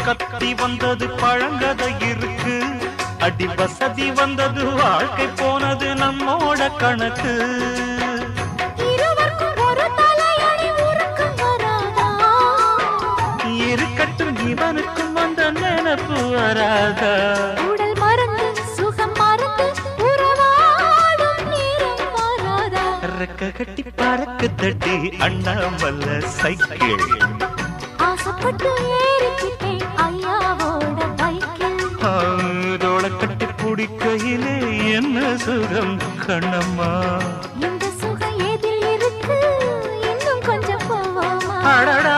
கத்தி வந்தது பழங்கதை இருக்கு, அடி வசதி வந்தது வாழ்க்கை போனது நம்மோட கணக்கு. இருக்கட்டும் இவனுக்கும் அந்த நினைப்பு வராதா? உடல் மறந்து சுகம் மறந்து உறவாடும் நேரம் வராதா? ரெக்க கட்டி பறக்கு தட்டி அண்ணாமல்ல சைக்கிள் ஆசைப்பட்டு ஏறிக்கிட்டேன் ஐயாவோட பைக்கில். தோள கட்டி பிடிக்கையிலே என்ன சுகம் கண்ணம்மா. இந்த சுகம் எதில் இருக்கு இன்னும் கொஞ்சம் போவோமா? அடடா